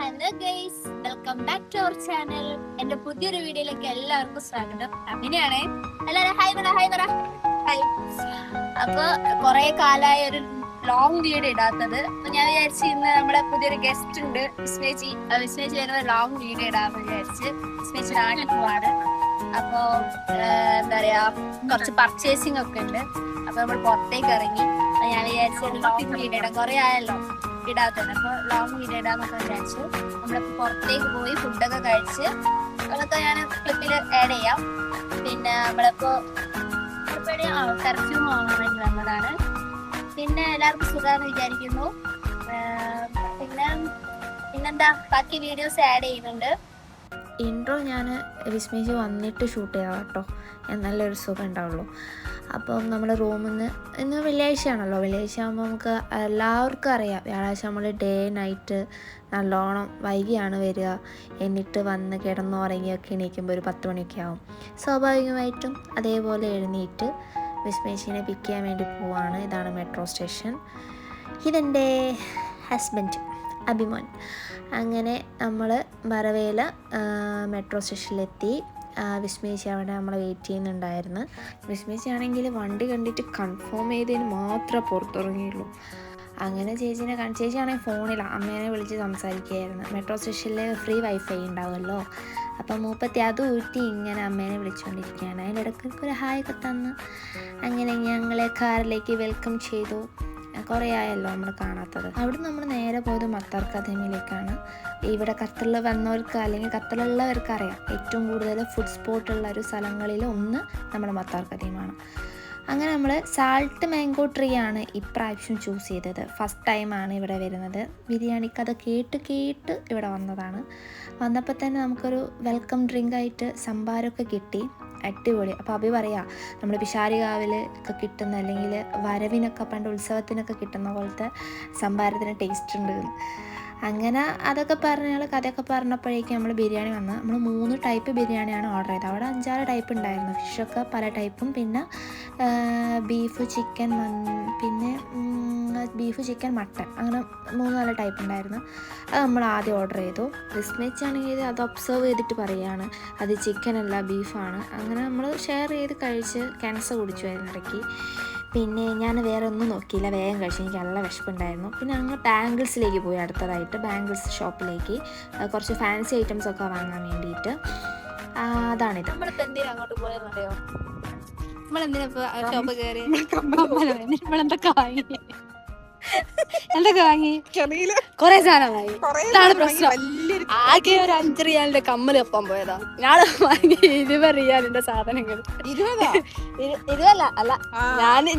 Hello guys, welcome back to our channel. എന്റെ പുതിയൊരു വീഡിയോയിലേക്ക് എല്ലാവർക്കും സ്വാഗതം. അങ്ങനെയാണ് എല്ലാവരും ഹായ് പറ ഹായ് പറ ഹായ്. അപ്പൊ കുറെ കാലമായ ഒരു ലോങ് വീഡിയോ ഇടാത്തത്. അപ്പൊ ഞാൻ വിചാരിച്ചു ഇന്ന് നമ്മുടെ പുതിയൊരു ഗസ്റ്റ് ഉണ്ട്, വിസ്മേച്ചി വരുന്ന ലോങ് വീഡിയോ ഇടാന്ന് വിചാരിച്ച്. വിസ്മേച്ചി നാട്ടിൽ പോവാണ്. അപ്പൊ എന്താ പറയാ, കുറച്ച് പർച്ചേസിംഗ് ഒക്കെ ഉണ്ട്. അപ്പൊ നമ്മൾ പുറത്തേക്ക് ഇറങ്ങി. അപ്പൊ ഞാൻ വിചാരിച്ചു ലോങ് വീഡിയോ ഇടാം, കുറെ ആയല്ലോ ഇടാത്തത്. അപ്പൊ ലോങ് വീഡിയോ ഇടാന്നൊക്കെ വിചാരിച്ചു. നമ്മളിപ്പോ പുറത്തേക്ക് പോയി ഫുഡൊക്കെ കഴിച്ച് അതൊക്കെ ഞാൻ ക്ലിപ്പിൽ ആഡ് ചെയ്യാം. പിന്നെ നമ്മളിപ്പോ പെർഫ്യൂം വാങ്ങാൻ വേണ്ടി വന്നതാണ്. പിന്നെ എല്ലാവർക്കും സുഖമാണെന്ന് വിചാരിക്കുന്നു. പിന്നെന്താ ബാക്കി വീഡിയോസ് ആഡ് ചെയ്യുന്നുണ്ട്. ഇൻട്രോ ഞാൻ വിസ്മയിച്ച് വന്നിട്ട് ഷൂട്ട് ചെയ്യാം കേട്ടോ, നല്ലൊരു സുഖം ഉണ്ടാവുള്ളൂ. അപ്പം നമ്മുടെ റൂമിൽ നിന്ന് ഇന്ന് വെള്ളിയാഴ്ചയാണല്ലോ, വെള്ളിയാഴ്ച ആകുമ്പോൾ നമുക്ക് എല്ലാവർക്കും അറിയാം വ്യാഴാഴ്ച നമ്മൾ ഡേ നൈറ്റ് നല്ലോണം വൈകിയാണ് വരിക. എന്നിട്ട് വന്ന് കിടന്നുറങ്ങിയൊക്കെ എണീക്കുമ്പോൾ ഒരു 10 മണിയൊക്കെ ആവും. സ്വാഭാവികമായിട്ടും അതേപോലെ എഴുന്നേറ്റ് വിസ്മയിച്ചിനെ പിക്ക് ചെയ്യാൻ വേണ്ടി പോവാണ്. ഇതാണ് മെട്രോ സ്റ്റേഷൻ. ഇതെൻ്റെ ഹസ്ബൻഡ് അഭിമോൻ. അങ്ങനെ നമ്മൾ ബറവേല മെട്രോ സ്റ്റേഷനിലെത്തി. വിസ്മയിച്ച് അവിടെ നമ്മളെ വെയിറ്റ് ചെയ്യുന്നുണ്ടായിരുന്നു. വിസ്മയിച്ചാണെങ്കിൽ വണ്ടി കണ്ടിട്ട് കൺഫേം ചെയ്തതിന് മാത്രമേ പുറത്തിറങ്ങിയുള്ളൂ. അങ്ങനെ ചേച്ചിയാണെങ്കിൽ ഫോണിലാണ് അമ്മേനെ വിളിച്ച് സംസാരിക്കുകയായിരുന്നു. മെട്രോ സ്റ്റേഷനിൽ ഫ്രീ വൈഫൈ ഉണ്ടാവുമല്ലോ, അപ്പം മൂപ്പത്തി അത് ഊറ്റി ഇങ്ങനെ അമ്മേനെ വിളിച്ചുകൊണ്ടിരിക്കുകയാണ്. അതിനിടയ്ക്ക് ഒരു ഹായ് ഒക്കെ തന്ന് അങ്ങനെ ഞങ്ങളെ കാറിലേക്ക് വെൽക്കം ചെയ്തു. കുറേ ആയല്ലോ നമ്മൾ കാണാത്തത്. അവിടെ നമ്മൾ നേരെ പോയത് മത്താർ അക്കാദമിയിലേക്കാണ്. ഇവിടെ ഖത്തറിൽ വന്നവർക്ക് അല്ലെങ്കിൽ ഖത്തറിലുള്ളവർക്ക് അറിയാം, ഏറ്റവും കൂടുതൽ ഫുഡ് സ്പോട്ടുള്ള ഒരു സ്ഥലങ്ങളിൽ ഒന്ന് നമ്മുടെ മത്താർ അക്കാദമിയാണ്. അങ്ങനെ നമ്മൾ സാൾട്ട് മാംഗോ ട്രീ ആണ് ഇപ്രാവശ്യം ചൂസ് ചെയ്തത്. ഫസ്റ്റ് ടൈമാണ് ഇവിടെ വരുന്നത്. ബിരിയാണിക്ക് അത് കേട്ട് ഇവിടെ വന്നതാണ്. വന്നപ്പോൾ തന്നെ നമുക്കൊരു വെൽക്കം ഡ്രിങ്കായിട്ട് സംഭാരമൊക്കെ കിട്ടി. അടിപൊളി. അപ്പോൾ അഭി പറയാ, നമ്മൾ പിഷാരികാവിൽ ഒക്കെ കിട്ടുന്ന അല്ലെങ്കിൽ വരവിനൊക്കെ പണ്ട് ഉത്സവത്തിനൊക്കെ കിട്ടുന്ന പോലത്തെ സംഭാരത്തിന് ടേസ്റ്റ് ഉണ്ട്. അങ്ങനെ അതൊക്കെ പറഞ്ഞ കഥയൊക്കെ പറഞ്ഞപ്പോഴേക്കും നമ്മൾ ബിരിയാണി വന്ന്. നമ്മൾ 3 ടൈപ്പ് ബിരിയാണിയാണ് ഓർഡർ ചെയ്തത്. അവിടെ 6 ടൈപ്പ് ഉണ്ടായിരുന്നു. ഫിഷൊക്കെ പല ടൈപ്പും, പിന്നെ ബീഫ് ചിക്കൻ, പിന്നെ ബീഫ് ചിക്കൻ മട്ടൺ, അങ്ങനെ 3-4 ടൈപ്പ് ഉണ്ടായിരുന്നു. അത് നമ്മൾ ആദ്യം ഓർഡർ ചെയ്തു. വിസ്മയിച്ചാണെങ്കിൽ അത് ഒബ്സർവ് ചെയ്തിട്ട് പറയുകയാണ് അത് ചിക്കനല്ല ബീഫാണ്. അങ്ങനെ നമ്മൾ ഷെയർ ചെയ്ത് കഴിച്ച് ക്യാൻസർ കുടിച്ചു അതിനിടയ്ക്ക്. പിന്നെ ഞാൻ വേറെ ഒന്നും നോക്കിയില്ല, വേഗം കഴിച്ചു. എനിക്ക് നല്ല വിശപ്പുണ്ടായിരുന്നു. പിന്നെ ഞങ്ങൾ ബാംഗിൾസിലേക്ക് പോയി. അടുത്തതായിട്ട് ബാംഗിൾസ് ഷോപ്പിലേക്ക് കുറച്ച് ഫാൻസി ഐറ്റംസ് ഒക്കെ വാങ്ങാൻ വേണ്ടിയിട്ട്. അതാണിത്. നമ്മളിപ്പോ എന്തിനാ അങ്ങോട്ട് പോയെന്നറിയോ? നമ്മളെന്തിനാ ഷോപ്പ് കയറി നമ്മളെന്തൊക്കെ വാങ്ങി കൊറേ സാധനം വാങ്ങി. ഇതാണ് പ്രശ്നം. ആകെ ഒരു 5 റിയാലിന്റെ കമ്മല് വെപ്പാൻ പോയതാ. ഞാൻ വാങ്ങി 20 റിയാലിന്റെ സാധനങ്ങൾ. 20 അല്ല,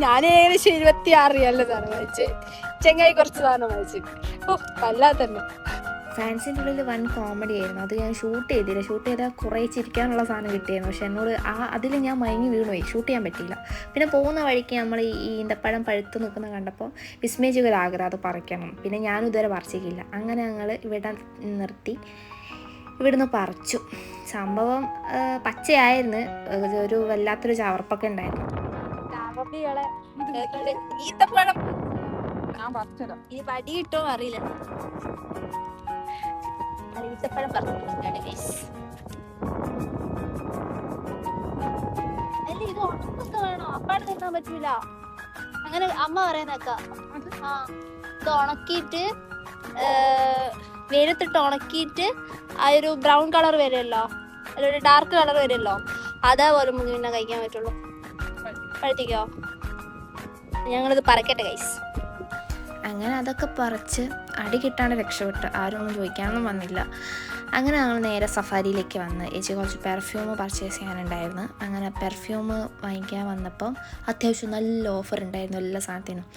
ഞാൻ ഏകദേശം 26 റിയാലിന്റെ സാധനം വാങ്ങിച്ച്. ചെങ്ങായി കുറച്ച് സാധനം വാങ്ങിച്ചു. വല്ലാത്തന്നെ. ഫാൻസിൻ്റെ ഉള്ളിൽ വൻ കോമഡി ആയിരുന്നു. അത് ഞാൻ ഷൂട്ട് ചെയ്താൽ കുറേ ചിരിക്കാനുള്ള സാധനം കിട്ടിയായിരുന്നു. പക്ഷെ എന്നോട് അതിൽ ഞാൻ മയങ്ങി വീണുപോയി, ഷൂട്ട് ചെയ്യാൻ പറ്റിയില്ല. പിന്നെ പോകുന്ന വഴിക്ക് നമ്മൾ ഈ ഈന്തപ്പഴം പഴുത്ത് നിൽക്കുന്ന കണ്ടപ്പോൾ വിസ്മയിച്ചൊരു ആഗ്രഹം അത് പറിക്കണം. പിന്നെ ഞാനും ഇതുവരെ പറിച്ചിട്ടില്ല. അങ്ങനെ ഞങ്ങൾ ഇവിടെ നിർത്തി ഇവിടുന്ന് പറിച്ചു. സംഭവം പച്ചയായിരുന്നു, ഒരു വല്ലാത്തൊരു ചവർപ്പൊക്കെ ഉണ്ടായിരുന്നു. ഈത്തപ്പഴം ഈ വടി കിട്ടോ അറിയില്ല. ഈത്തപ്പഴം പറഞ്ഞിട്ടുണ്ട്. അല്ല, ഇത് ഉണക്കൊക്കെ വേണോ? അപ്പാട് തിന്നാൻ പറ്റൂല. അങ്ങനെ അമ്മ പറയുന്നേക്കാം. ഇത് ഉണക്കിയിട്ട് വെയിലത്തിട്ട് ഉണക്കിയിട്ട് ആ ഒരു ബ്രൗൺ കളർ വരുമല്ലോ, അല്ലൊരു ഡാർക്ക് കളർ വരുമല്ലോ, അതേപോലെ പിന്നെ കഴിക്കാൻ പറ്റുള്ളൂ. പഴുത്തിക്കോ? ഞങ്ങളിത് പറിക്കട്ടെ ഗൈസ്. അങ്ങനെ അതൊക്കെ പറിച്ച് അടി കിട്ടാണ്ട് രക്ഷപ്പെട്ട് ആരും ഒന്നും ചോദിക്കാനൊന്നും വന്നില്ല. അങ്ങനെ ഞങ്ങൾ നേരെ സഫാരിയിലേക്ക് വന്ന് ചേച്ചി കുറച്ച് പെർഫ്യൂം പർച്ചേസ് ചെയ്യാനുണ്ടായിരുന്നു. അങ്ങനെ പെർഫ്യൂം വാങ്ങിക്കാൻ വന്നപ്പം അത്യാവശ്യം നല്ല ഓഫർ ഉണ്ടായിരുന്നു എല്ലാ സാധനത്തിനും.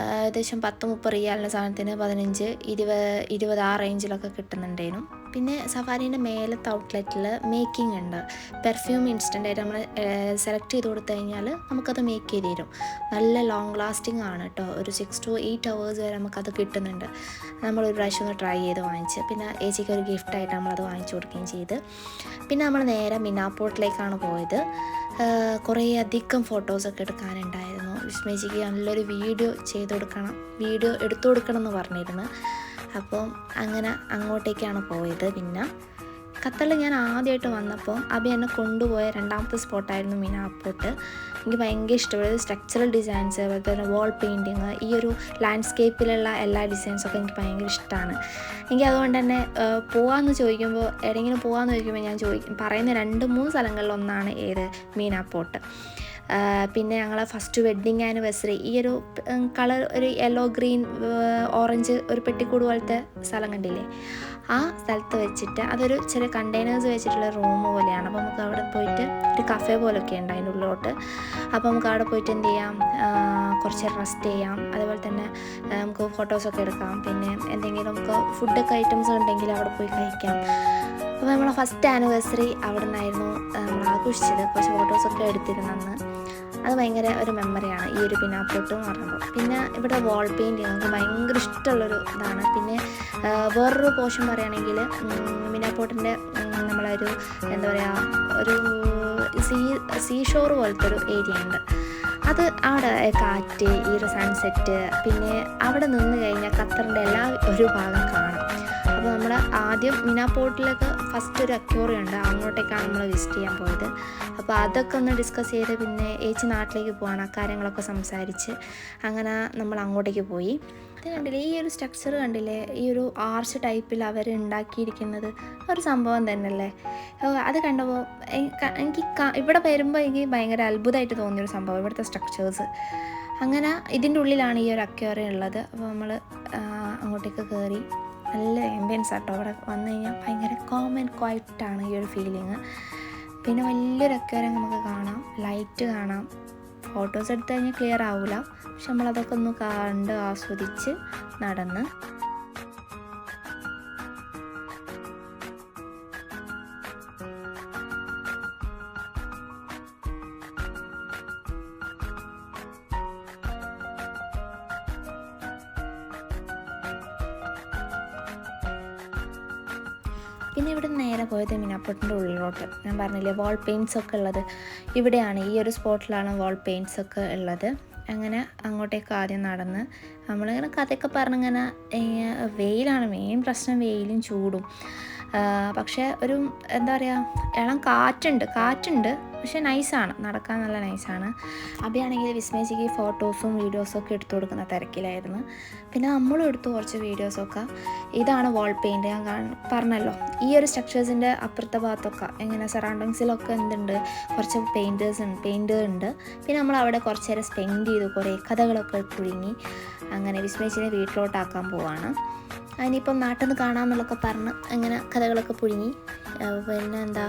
ഏകദേശം 10-30 റിയാലിൻ്റെ സാധനത്തിന് 15-20 ആ റേഞ്ചിലൊക്കെ കിട്ടുന്നുണ്ടായിരുന്നു. പിന്നെ സഫാരീൻ്റെ മേലത്തെ ഔട്ട്ലെറ്റിൽ മേക്കിംഗ് ഉണ്ട്. പെർഫ്യൂം ഇൻസ്റ്റൻ്റായിട്ട് നമ്മൾ സെലക്ട് ചെയ്ത് കൊടുത്തു കഴിഞ്ഞാൽ നമുക്കത് മേക്ക് ചെയ്ത് തരും. നല്ല ലോങ് ലാസ്റ്റിംഗ് ആണ് കേട്ടോ. ഒരു 6 to 8 hours വരെ നമുക്കത് കിട്ടുന്നുണ്ട്. നമ്മളൊരു പ്രാവശ്യം ഒന്ന് ട്രൈ ചെയ്ത് വാങ്ങിച്ച്, പിന്നെ ഏച്ചിക്ക് ഒരു ഗിഫ്റ്റായിട്ട് നമ്മളത് വാങ്ങിച്ചു കൊടുക്കുകയും ചെയ്ത്. പിന്നെ നമ്മൾ നേരെ മിനാപ്പോർട്ടിലേക്കാണ് പോയത്. കുറേ അധികം ഫോട്ടോസൊക്കെ എടുക്കാനുണ്ടായിരുന്നു. വിസ്മയിച്ചിക്ക് നല്ലൊരു വീഡിയോ എടുത്തു കൊടുക്കണം എന്ന് പറഞ്ഞിരുന്നു. അപ്പം അങ്ങനെ അങ്ങോട്ടേക്കാണ് പോയത്. പിന്നെ ഖത്തറിൽ ഞാൻ ആദ്യമായിട്ട് വന്നപ്പോൾ അബി എന്നെ കൊണ്ടുപോയ രണ്ടാമത്തെ സ്പോട്ടായിരുന്നു മിനാപ്പോട്ട്. എനിക്ക് ഭയങ്കര ഇഷ്ടപ്പെട്ടത് സ്ട്രക്ചറൽ ഡിസൈൻസ്, അതുപോലെ തന്നെ വാൾ പെയിൻറ്റിങ്, ഈ ഒരു ലാൻഡ്സ്കേപ്പിലുള്ള എല്ലാ ഡിസൈൻസൊക്കെ എനിക്ക് ഭയങ്കര ഇഷ്ടമാണ്. എനിക്ക് അതുകൊണ്ട് തന്നെ പോകാമെന്ന് ചോദിക്കുമ്പോൾ, എവിടെയെങ്കിലും പോകാമെന്ന് ചോദിക്കുമ്പോൾ ഞാൻ പറയുന്ന 2-3 സ്ഥലങ്ങളിലൊന്നാണ് ഏത് മിനാപ്പോട്ട്. പിന്നെ ഞങ്ങൾ ഫസ്റ്റ് വെഡ്ഡിങ് ആനിവേഴ്സറി ഈ ഒരു കളർ ഒരു യെല്ലോ ഗ്രീൻ ഓറഞ്ച് ഒരു പെട്ടിക്കൂട് പോലത്തെ സ്ഥലം കണ്ടില്ലേ, ആ സ്ഥലത്ത് വെച്ചിട്ട് അതൊരു ചെറിയ കണ്ടെയ്നേഴ്സ് വെച്ചിട്ടുള്ള റൂം പോലെയാണ്. അപ്പോൾ നമുക്ക് അവിടെ പോയിട്ട് ഒരു കഫേ പോലൊക്കെ ഉണ്ട് അതിൻ്റെ ഉള്ളിലോട്ട്. അപ്പോൾ നമുക്ക് അവിടെ പോയിട്ട് എന്ത് ചെയ്യാം, കുറച്ച് റെസ്റ്റ് ചെയ്യാം, അതുപോലെ തന്നെ നമുക്ക് ഫോട്ടോസൊക്കെ എടുക്കാം, പിന്നെ എന്തെങ്കിലും നമുക്ക് ഫുഡൊക്കെ ഐറ്റംസ് ഉണ്ടെങ്കിൽ അവിടെ പോയി കഴിക്കാം. അപ്പോൾ നമ്മളെ ഫസ്റ്റ് ആനിവേഴ്സറി അവിടെ നിന്നായിരുന്നു നമ്മൾ ആഘോഷിച്ചത്. കുറച്ച് ഫോട്ടോസൊക്കെ എടുത്തിരുന്നെന്ന്. അത് ഭയങ്കര ഒരു മെമ്മറിയാണ് ഈ ഒരു മിനാപ്പോട്ട് എന്ന് പറയുമ്പോൾ. പിന്നെ ഇവിടെ വാൾ പെയിൻറ്റിങ് നമുക്ക് ഭയങ്കര ഇഷ്ടമുള്ളൊരു ഇതാണ്. പിന്നെ വേറൊരു പോർഷൻ പറയുകയാണെങ്കിൽ മിനാപ്പോട്ടിൻ്റെ നമ്മളൊരു എന്താ പറയുക, ഒരു സീ ഷോർ പോലത്തെ ഒരു ഏരിയ ഉണ്ട്. അത് അവിടെ കാറ്റ്, ഈ ഒരു സൺസെറ്റ്, പിന്നെ അവിടെ നിന്ന് കഴിഞ്ഞാൽ ഖത്തറിൻ്റെ എല്ലാ ഒരു ഭാഗം കാണാം. അപ്പോൾ നമ്മൾ ആദ്യം മിനാപ്പോട്ടിലേക്ക് ഫസ്റ്റ് ഒരു അക്വേറിയം ഉണ്ട്, അങ്ങോട്ടേക്കാണ് നമ്മൾ വിസിറ്റ് ചെയ്യാൻ പോയത്. അപ്പോൾ അതൊക്കെ ഒന്ന് ഡിസ്കസ് ചെയ്ത് പിന്നെ ഏച്ചി നാട്ടിലേക്ക് പോവാണ്, ആ കാര്യങ്ങളൊക്കെ സംസാരിച്ച് അങ്ങനെ നമ്മൾ അങ്ങോട്ടേക്ക് പോയി. ഇത് കണ്ടില്ലേ, ഈ ഒരു സ്ട്രക്ചർ കണ്ടില്ലേ, ഈ ഒരു ആർച്ച് ടൈപ്പിൽ അവർ ഉണ്ടാക്കിയിരിക്കുന്നത് ഒരു സംഭവം തന്നെയല്ലേ. അത് കണ്ടപ്പോൾ എനിക്ക് ഇവിടെ വരുമ്പോൾ എനിക്ക് ഭയങ്കര അത്ഭുതമായിട്ട് തോന്നിയൊരു സംഭവം ഇവിടുത്തെ സ്ട്രക്ചേഴ്സ്. അങ്ങനെ ഇതിൻ്റെ ഉള്ളിലാണ് ഈ ഒരു അക്വേറിയം ഉള്ളത്. അപ്പോൾ നമ്മൾ അങ്ങോട്ടേക്ക് കയറി. നല്ല ആംബിയൻസ് ആട്ടോ, അവിടെ വന്നു കഴിഞ്ഞാൽ ഭയങ്കര കോം ആൻഡ് ക്വയറ്റാണ് ഈ ഒരു ഫീലിങ്. പിന്നെ വലിയൊരു അക്വേറിയം നമുക്ക് കാണാം, ലൈറ്റ് കാണാം. ഫോട്ടോസ് എടുത്തു കഴിഞ്ഞാൽ ക്ലിയർ ആവില്ല, പക്ഷെ നമ്മളതൊക്കെ ഒന്ന് കണ്ട് ആസ്വദിച്ച് നടന്ന്. പിന്നെ ഇവിടെ നേരെ പോയത് മിനാപ്പോട്ടിൻ്റെ ഉള്ളിലോട്ട്. ഞാൻ പറഞ്ഞില്ലേ വാൾ പെയിൻറ്റ്സ് ഒക്കെ ഉള്ളത് ഇവിടെയാണ്, ഈ ഒരു സ്പോട്ടിലാണ് വാൾ പെയിൻറ്റ്സ് ഒക്കെ ഉള്ളത്. അങ്ങനെ അങ്ങോട്ടേക്ക് ആദ്യം നടന്ന് നമ്മളിങ്ങനെ കഥയൊക്കെ പറഞ്ഞിങ്ങനെ, വെയിലാണ് മെയിൻ പ്രശ്നം, വെയിലും ചൂടും. പക്ഷേ ഒരു എന്താ പറയുക, ഇളം കാറ്റുണ്ട് പക്ഷെ നൈസാണ്, നടക്കാൻ നല്ല നൈസാണ്. അബിയാണെങ്കിൽ വിസ്മയിച്ചിക്ക് ഫോട്ടോസും വീഡിയോസും ഒക്കെ എടുത്തു കൊടുക്കുന്ന തിരക്കിലായിരുന്നു. പിന്നെ നമ്മളും എടുത്തു കുറച്ച് വീഡിയോസൊക്കെ. ഇതാണ് വാൾ പെയിൻറ്റ്, ഞാൻ പറഞ്ഞല്ലോ. ഈ ഒരു സ്ട്രക്ചേഴ്സിൻ്റെ അപ്പുറത്തെ ഭാഗത്തൊക്കെ എങ്ങനെ സറൗണ്ടിങ്സിലൊക്കെ എന്തുണ്ട്, കുറച്ച് പെയിൻറ്റേഴ്സ് ഉണ്ട്. പിന്നെ നമ്മൾ അവിടെ കുറച്ച് നേരം സ്പെൻഡ് ചെയ്തു, കുറേ കഥകളൊക്കെ പുഴുങ്ങി. അങ്ങനെ വിസ്മയിച്ചിനെ വീട്ടിലോട്ടാക്കാൻ പോവാണ്. അതിനിപ്പം നാട്ടിൽ നിന്ന് കാണാമെന്നുള്ളതൊക്കെ പറഞ്ഞ് അങ്ങനെ കഥകളൊക്കെ പുഴുങ്ങി. പിന്നെ എന്താ,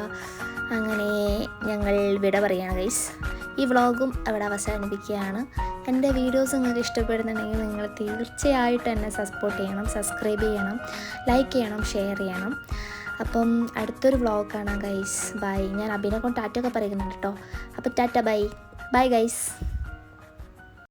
അങ്ങനെ ഞങ്ങൾ വിട പറയുകയാണ് ഗൈസ്. ഈ വ്ളോഗും അവിടെ അവസാനിപ്പിക്കുകയാണ്. എൻ്റെ വീഡിയോസ് നിങ്ങൾക്ക് ഇഷ്ടപ്പെടുന്നുണ്ടെങ്കിൽ നിങ്ങൾ തീർച്ചയായിട്ടും എന്നെ സപ്പോർട്ട് ചെയ്യണം, സബ്സ്ക്രൈബ് ചെയ്യണം, ലൈക്ക് ചെയ്യണം, ഷെയർ ചെയ്യണം. അപ്പം അടുത്തൊരു വ്ളോഗ് കാണാം ഗൈസ്. ബൈ. ഞാൻ അബിനെ കൊണ്ട് ടാറ്റൊക്കെ പറയുന്നുണ്ട് കേട്ടോ. അപ്പോൾ ടാറ്റ, ബൈ ഗൈസ്.